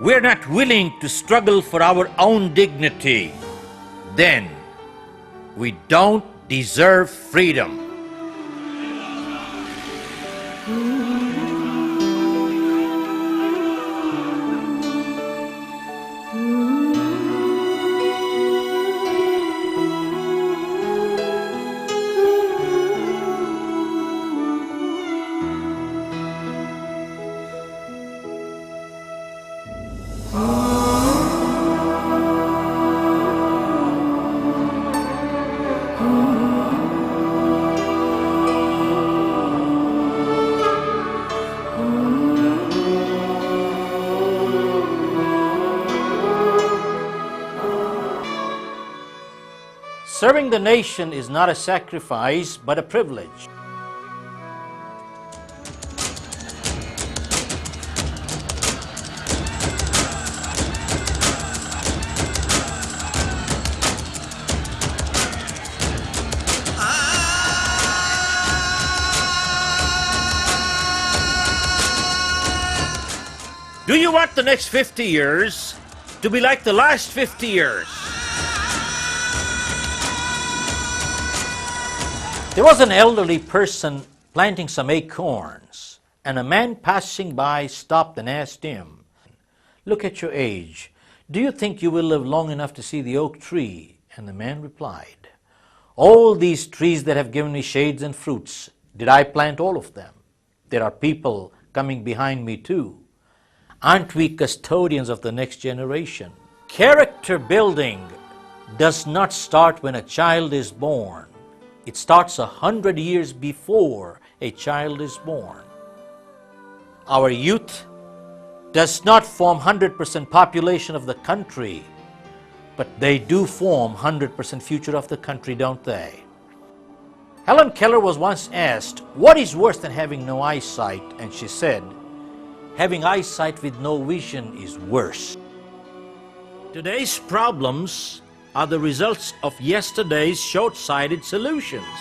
we're not willing to struggle for our own dignity, then we don't deserve freedom. Serving the nation is not a sacrifice, but a privilege. Do you want the next 50 years to be like the last 50 years? There was an elderly person planting some acorns, and a man passing by stopped and asked him, "Look at your age. Do you think you will live long enough to see the oak tree?" And the man replied, "All these trees that have given me shades and fruits, did I plant all of them? There are people coming behind me too. Aren't we custodians of the next generation?" Character building does not start when a child is born. It starts 100 years before a child is born. Our youth does not form 100% population of the country, but they do form 100% future of the country, don't they? Helen Keller was once asked, "What is worse than having no eyesight?" And she said, "Having eyesight with no vision is worse." Today's problems are the results of yesterday's short-sighted solutions.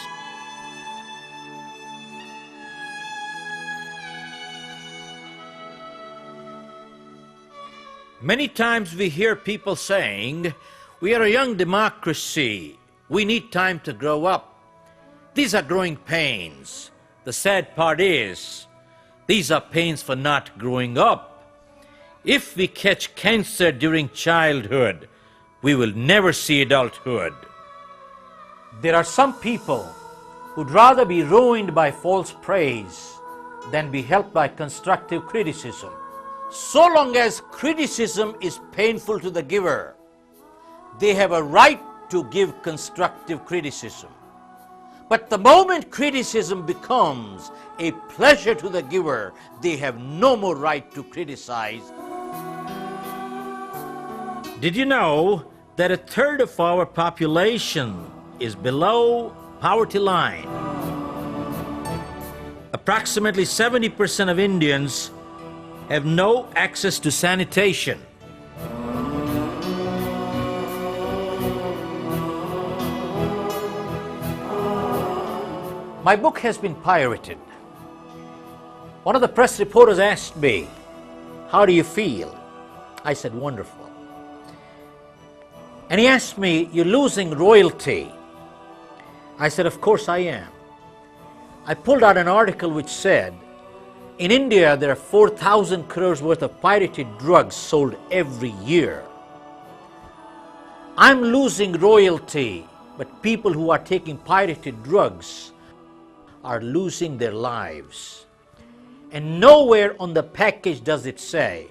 Many times we hear people saying, "We are a young democracy. We need time to grow up. These are growing pains." The sad part is, these are pains for not growing up. If we catch cancer during childhood, we will never see adulthood. There are some people who'd rather be ruined by false praise than be helped by constructive criticism. So long as criticism is painful to the giver, they have a right to give constructive criticism. But the moment criticism becomes a pleasure to the giver, they have no more right to criticize. Did you know that a third of our population is below poverty line? Approximately 70% of Indians have no access to sanitation. My book has been pirated. One of the press reporters asked me, "How do you feel?" I said, "Wonderful." And he asked me, "You're losing royalty." I said, "Of course I am." I pulled out an article which said, in India there are 4,000 crores worth of pirated drugs sold every year. I'm losing royalty, but people who are taking pirated drugs are losing their lives. And nowhere on the package does it say,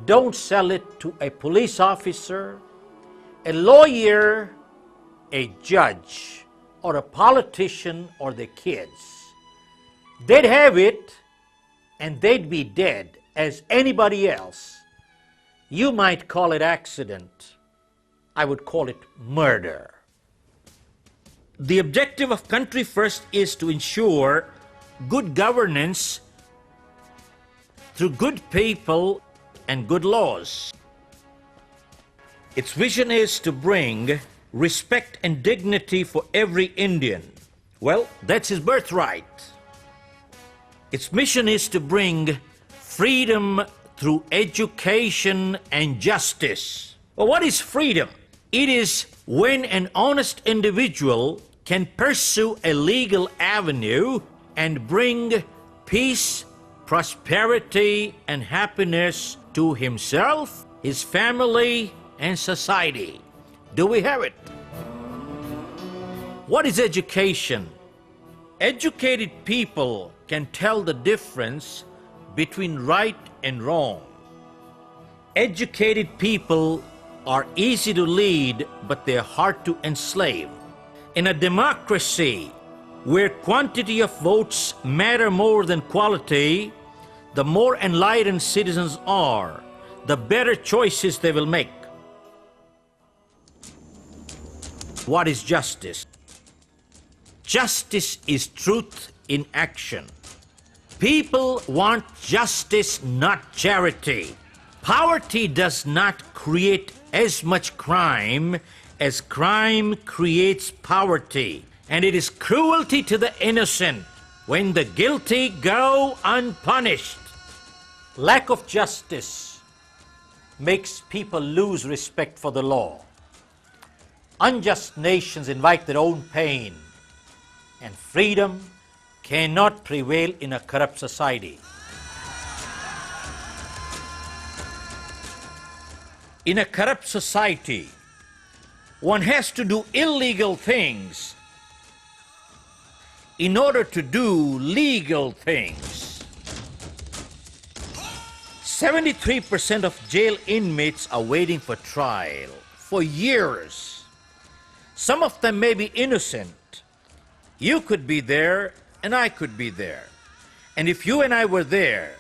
don't sell it to a police officer, a lawyer, a judge, or a politician, or the kids. They'd have it and they'd be dead as anybody else. You might call it accident. I would call it murder. The objective of Country First is to ensure good governance through good people and good laws. Its vision is to bring respect and dignity for every Indian. Well, that's his birthright. Its mission is to bring freedom through education and justice. Well, what is freedom? It is when an honest individual can pursue a legal avenue and bring peace, prosperity, and happiness to himself, his family, and society. Do we have it? What is education? Educated people can tell the difference between right and wrong. Educated people are easy to lead, but they're hard to enslave. In a democracy where quantity of votes matter more than quality, the more enlightened citizens are, the better choices they will make. What is justice? Justice is truth in action. People want justice, not charity. Poverty does not create as much crime as crime creates poverty. And it is cruelty to the innocent when the guilty go unpunished. Lack of justice makes people lose respect for the law. Unjust nations invite their own pain, and freedom cannot prevail in a corrupt society. In a corrupt society, one has to do illegal things in order to do legal things. 73% of jail inmates are waiting for trial for years. Some of them may be innocent. You could be there, and I could be there. And if you and I were there,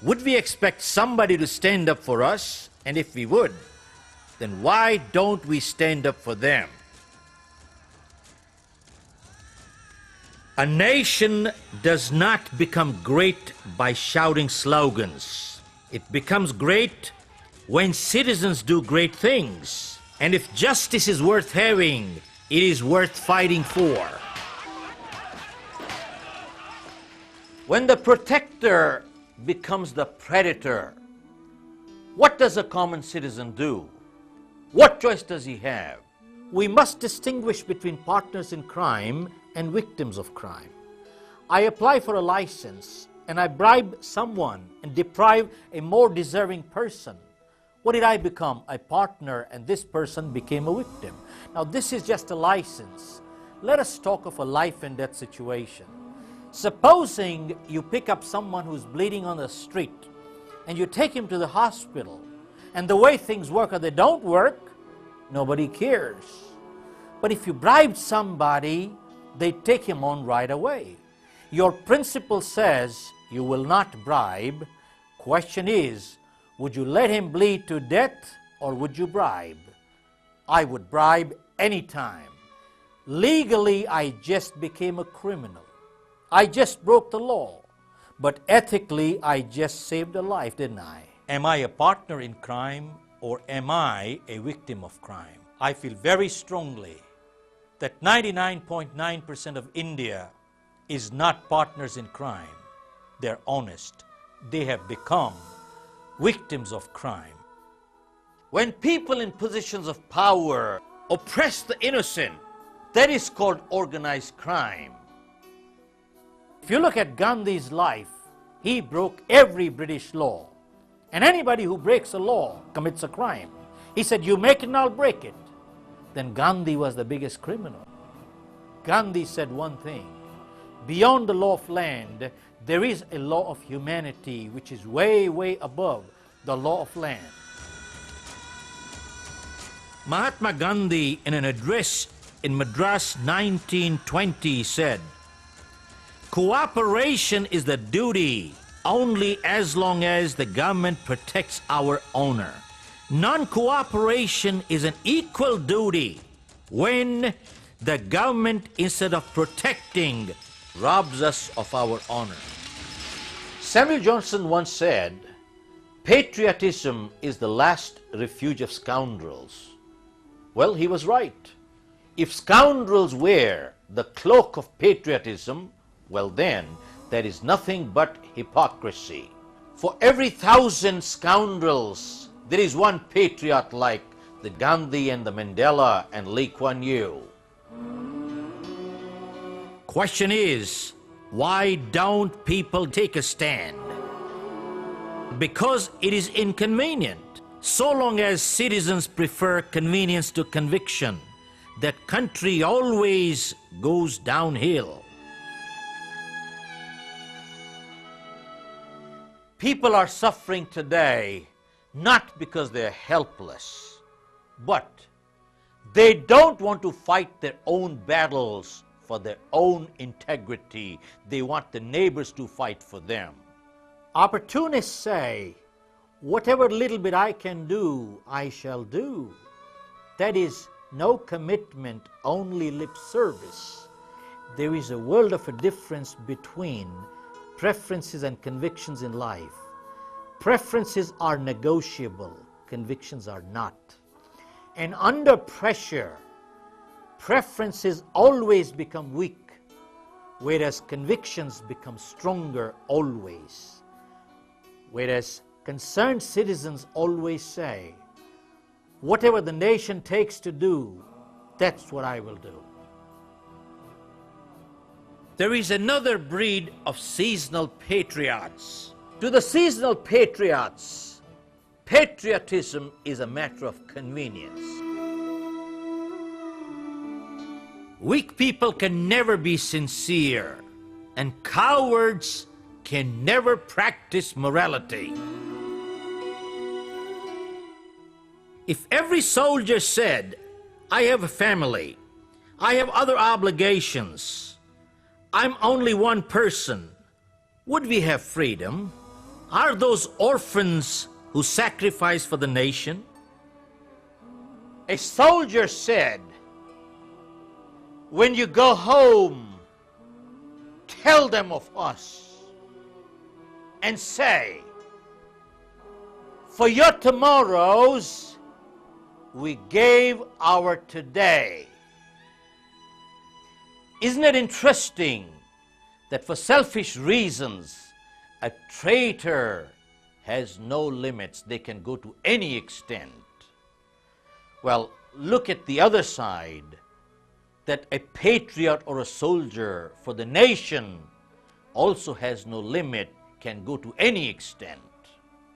would we expect somebody to stand up for us? And if we would, then why don't we stand up for them? A nation does not become great by shouting slogans. It becomes great when citizens do great things. And if justice is worth having, it is worth fighting for. When the protector becomes the predator, what does a common citizen do? What choice does he have? We must distinguish between partners in crime and victims of crime. I apply for a license and I bribe someone and deprive a more deserving person. What did I become? A partner, and this person became a victim. Now this is just a license. Let us talk of a life and death situation. Supposing you pick up someone who's bleeding on the street and you take him to the hospital, and the way things work or they don't work, nobody cares. But if you bribe somebody, they take him on right away. Your principle says you will not bribe. Question is, would you let him bleed to death or would you bribe? I would bribe anytime. Legally, I just became a criminal. I just broke the law. But ethically, I just saved a life, didn't I? Am I a partner in crime or am I a victim of crime? I feel very strongly that 99.9% of India is not partners in crime. They're honest. They have become victims of crime. When people in positions of power oppress the innocent, that is called organized crime. If you look at Gandhi's life, he broke every British law. And anybody who breaks a law commits a crime. He said, you make it and I'll break it. Then Gandhi was the biggest criminal. Gandhi said one thing: beyond the law of land, there is a law of humanity which is way, way above the law of land. Mahatma Gandhi, in an address in Madras 1920, said, cooperation is the duty only as long as the government protects our honor. Non-cooperation is an equal duty when the government, instead of protecting, robs us of our honor. Samuel Johnson once said, patriotism is the last refuge of scoundrels. Well, he was right. If scoundrels wear the cloak of patriotism, well then, there is nothing but hypocrisy. For every 1,000 scoundrels, there is one patriot like the Gandhi and the Mandela and Lee Kuan Yew. Question is, why don't people take a stand? Because it is inconvenient. So long as citizens prefer convenience to conviction, that country always goes downhill. People are suffering today not because they're helpless, but they don't want to fight their own battles for their own integrity. They want the neighbors to fight for them. Opportunists say, whatever little bit I can do, I shall do. That is no commitment, only lip service. There is a world of a difference between preferences and convictions in life. Preferences are negotiable, convictions are not. And under pressure, preferences always become weak, whereas convictions become stronger always. Whereas concerned citizens always say, whatever the nation takes to do, that's what I will do. There is another breed of seasonal patriots. To the seasonal patriots, patriotism is a matter of convenience. Weak people can never be sincere, and cowards can never practice morality. If every soldier said, I have a family, I have other obligations, I'm only one person, would we have freedom? Are those orphans who sacrifice for the nation? A soldier said, when you go home, tell them of us and say, for your tomorrows, we gave our today. Isn't it interesting that for selfish reasons, a traitor has no limits? They can go to any extent. Well, look at the other side, that a patriot or a soldier for the nation also has no limit, can go to any extent.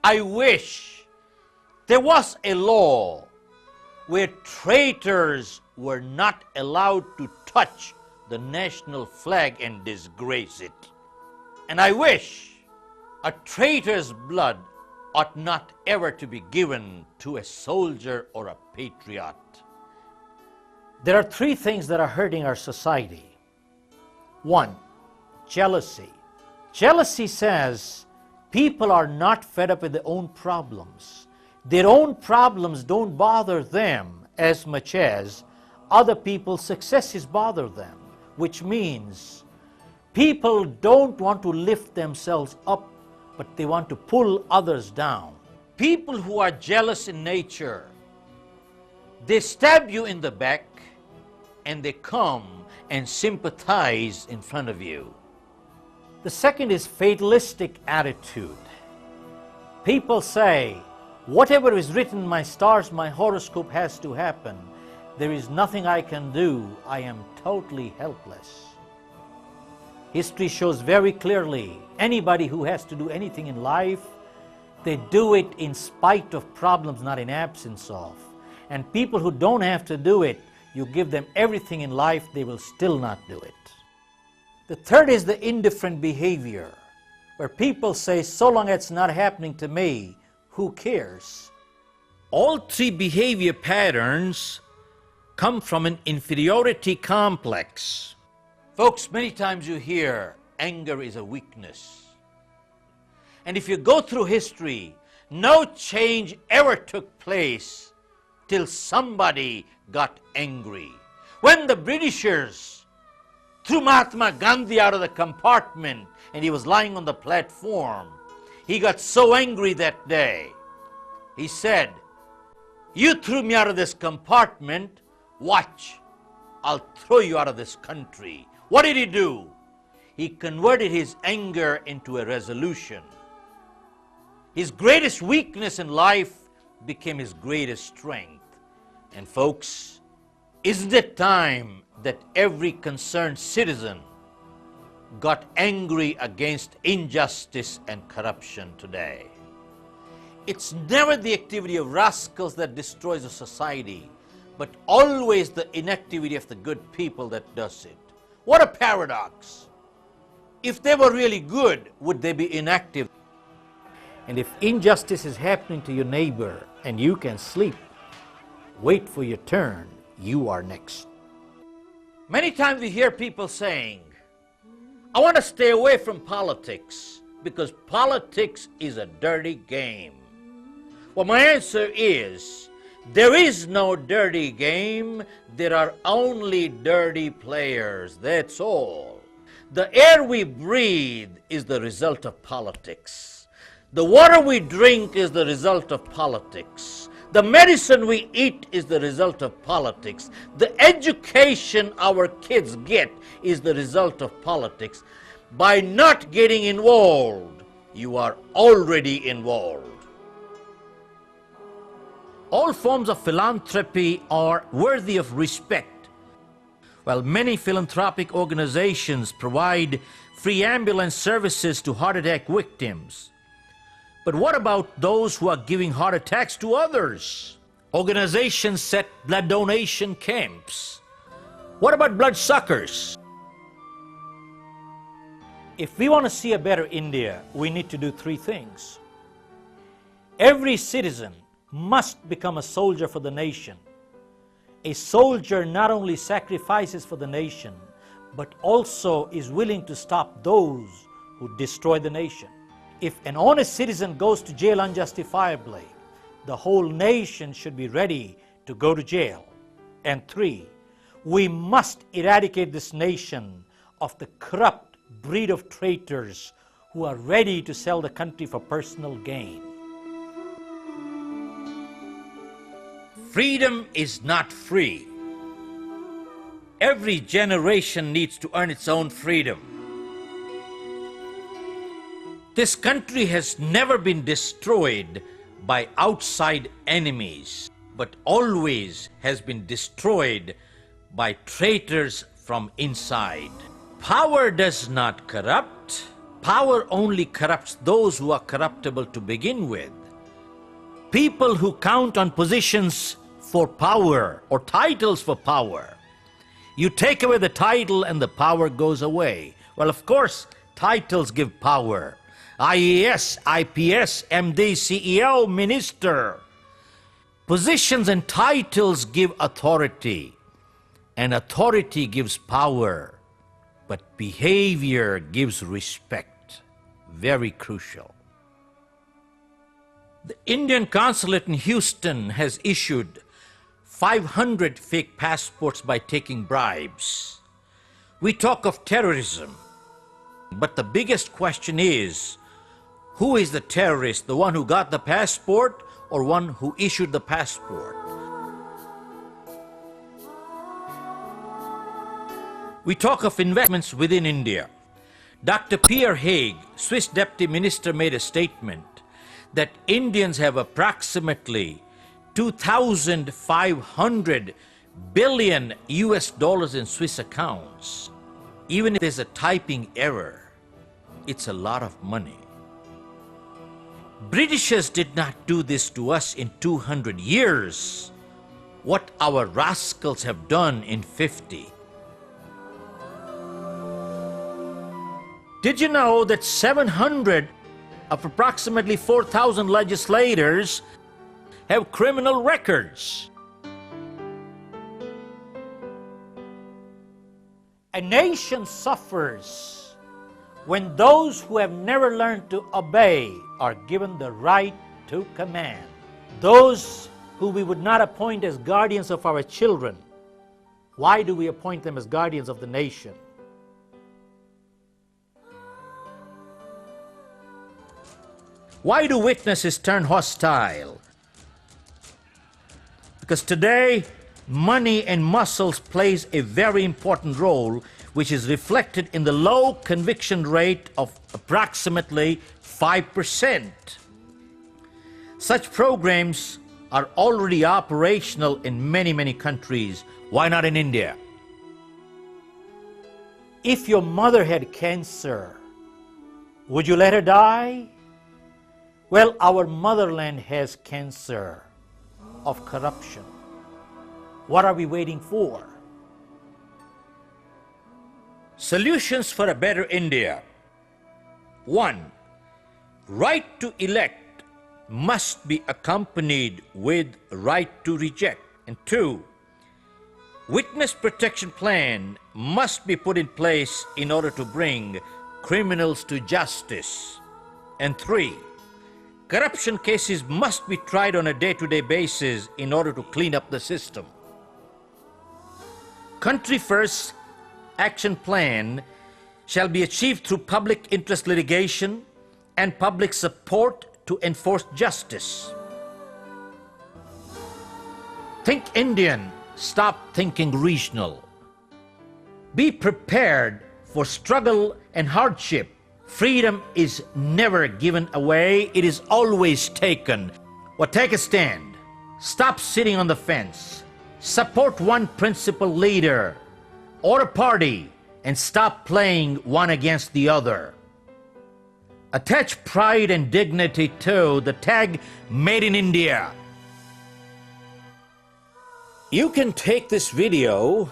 I wish there was a law where traitors were not allowed to touch the national flag and disgrace it. And I wish a traitor's blood ought not ever to be given to a soldier or a patriot. There are three things that are hurting our society. One, jealousy. Jealousy says people are not fed up with their own problems. Their own problems don't bother them as much as other people's successes bother them. Which means people don't want to lift themselves up, but they want to pull others down. People who are jealous in nature, they stab you in the back and they come and sympathize in front of you. The second is fatalistic attitude. People say, whatever is written in my stars, my horoscope has to happen. There is nothing I can do. I am totally helpless. History shows very clearly, anybody who has to do anything in life, they do it in spite of problems, not in absence of. And people who don't have to do it, you give them everything in life, they will still not do it. The third is the indifferent behavior, where people say, so long as it's not happening to me, who cares? All three behavior patterns come from an inferiority complex. Folks, many times you hear anger is a weakness. And if you go through history, no change ever took place till somebody got angry. When the Britishers threw Mahatma Gandhi out of the compartment and he was lying on the platform, he got so angry that day. He said, you threw me out of this compartment, watch, I'll throw you out of this country. What did he do? He converted his anger into a resolution. His greatest weakness in life became his greatest strength. And folks, isn't it time that every concerned citizen got angry against injustice and corruption today? It's never the activity of rascals that destroys a society, but always the inactivity of the good people that does it. What a paradox! If they were really good, would they be inactive? And if injustice is happening to your neighbor and you can sleep, wait for your turn, you are next. Many times we hear people saying, I want to stay away from politics because politics is a dirty game. Well, my answer is, there is no dirty game, there are only dirty players, that's all. The air we breathe is the result of politics. The water we drink is the result of politics. The medicine we eat is the result of politics. The education our kids get is the result of politics. By not getting involved, you are already involved. All forms of philanthropy are worthy of respect. While many philanthropic organizations provide free ambulance services to heart attack victims, but what about those who are giving heart attacks to others? Organizations set blood donation camps. What about bloodsuckers? If we want to see a better India, we need to do three things. Every citizen must become a soldier for the nation. A soldier not only sacrifices for the nation, but also is willing to stop those who destroy the nation. If an honest citizen goes to jail unjustifiably, the whole nation should be ready to go to jail. And three, we must eradicate this nation of the corrupt breed of traitors who are ready to sell the country for personal gain. Freedom is not free. Every generation needs to earn its own freedom. This country has never been destroyed by outside enemies, but always has been destroyed by traitors from inside. Power does not corrupt. Power only corrupts those who are corruptible to begin with. People who count on positions for power or titles for power. You take away the title and the power goes away. Well, of course, titles give power. IAS, IPS, MD, CEO, minister. Positions and titles give authority, and authority gives power, but behavior gives respect. Very crucial. The Indian consulate in Houston has issued 500 fake passports by taking bribes. We talk of terrorism, but the biggest question is, who is the terrorist, the one who got the passport or one who issued the passport? We talk of investments within India. Dr. Pierre Hague, Swiss Deputy Minister, made a statement that Indians have approximately 2,500 billion US dollars in Swiss accounts. Even if there's a typing error, it's a lot of money. Britishers did not do this to us in 200 years. What our rascals have done in 50. Did you know that 700 of approximately 4,000 legislators have criminal records? A nation suffers when those who have never learned to obey are given the right to command. Those who we would not appoint as guardians of our children, why do we appoint them as guardians of the nation? Why do witnesses turn hostile? Because today, money and muscles plays a very important role, which is reflected in the low conviction rate of approximately 5%. Such programs are already operational in many, many countries. Why not in India? If your mother had cancer, would you let her die? Well, our motherland has cancer of corruption. What are we waiting for? Solutions for a better India. 1. Right to elect must be accompanied with right to reject. And 2. Witness protection plan must be put in place in order to bring criminals to justice. And 3. Corruption cases must be tried on a day-to-day basis in order to clean up the system. Country First Action Plan shall be achieved through public interest litigation and public support to enforce justice. Think Indian, stop thinking regional. Be prepared for struggle and hardship. Freedom is never given away, it is always taken. Well, take a stand. Stop sitting on the fence. Support one principal leader or a party and stop playing one against the other. Attach pride and dignity to the tag Made in India. You can take this video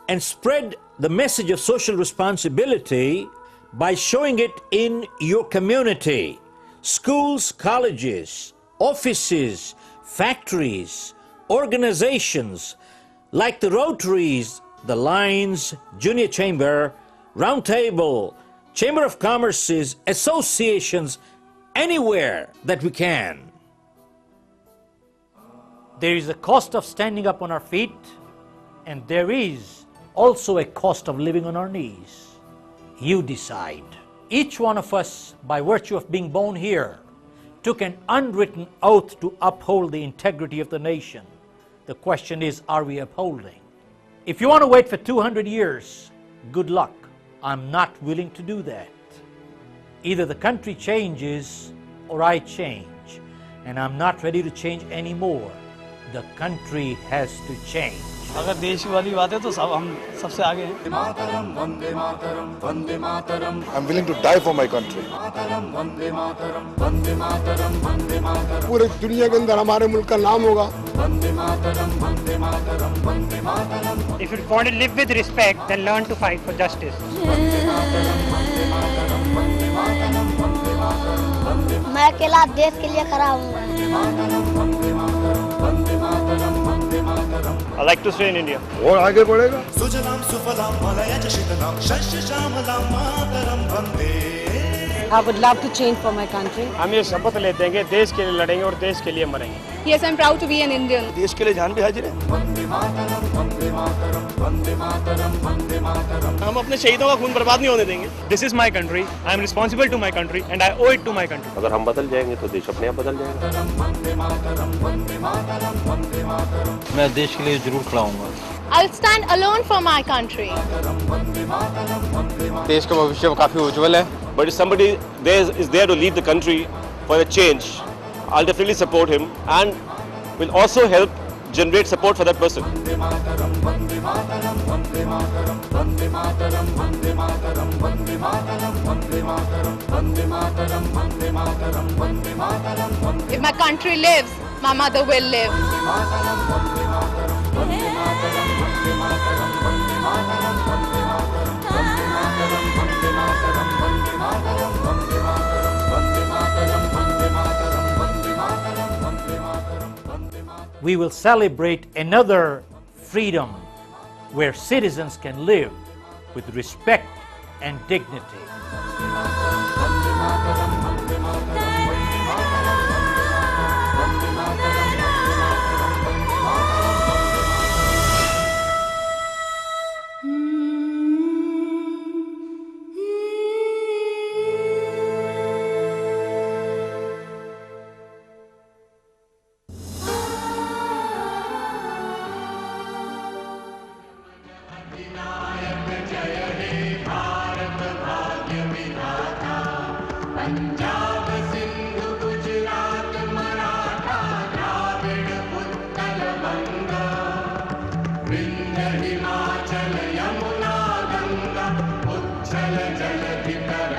and spread the message of social responsibility by showing it in your community, schools, colleges, offices, factories, organizations like the Rotaries, the Lions, Junior Chamber, Round Table, Chamber of Commerce's, associations, anywhere that we can. There is a cost of standing up on our feet, and there is also a cost of living on our knees. You decide. Each one of us, by virtue of being born here, took an unwritten oath to uphold the integrity of the nation. The question is, are we upholding? If you want to wait for 200 years, good luck. I'm not willing to do that. Either the country changes or I change, and I'm not ready to change anymore. The country has to change. अगर देश वाली बात है तो सब हम सबसे आगे हैं. I'm willing to die for my country. पूरे दुनिया के अंदर हमारे मुल्क का नाम होगा. If you want to live with respect, then learn to fight for justice. मैं अकेला देश के लिए खड़ा हूँ. I like to stay in India. और आगे बढ़ेगा. I would love to change for my country. हम ये शपथ लेते हैं कि देश के लिए लड़ेंगे और देश के लिए मरेंगे. Yes, I'm proud to be an Indian. देश के लिए जान भी हाजिर है. हम अपने शहीदों का खून बर्बाद नहीं होने देंगे. This is my country. I am responsible to my country and I owe it to my country. अगर हम बदल जाएंगे तो देश अपने आप बदल जाएगा. मैं देश के लिए जरूर खड़ा हूँगा. I'll stand alone for my country. देश का भविष्य काफी उज्जवल है. But if somebody is there to lead the country for a change, I'll definitely support him and will also help generate support for that person. If my country lives, my mother will live. We will celebrate another freedom where citizens can live with respect and dignity. Vindhya Himachal Yamuna Ganga Uchhal जलधितर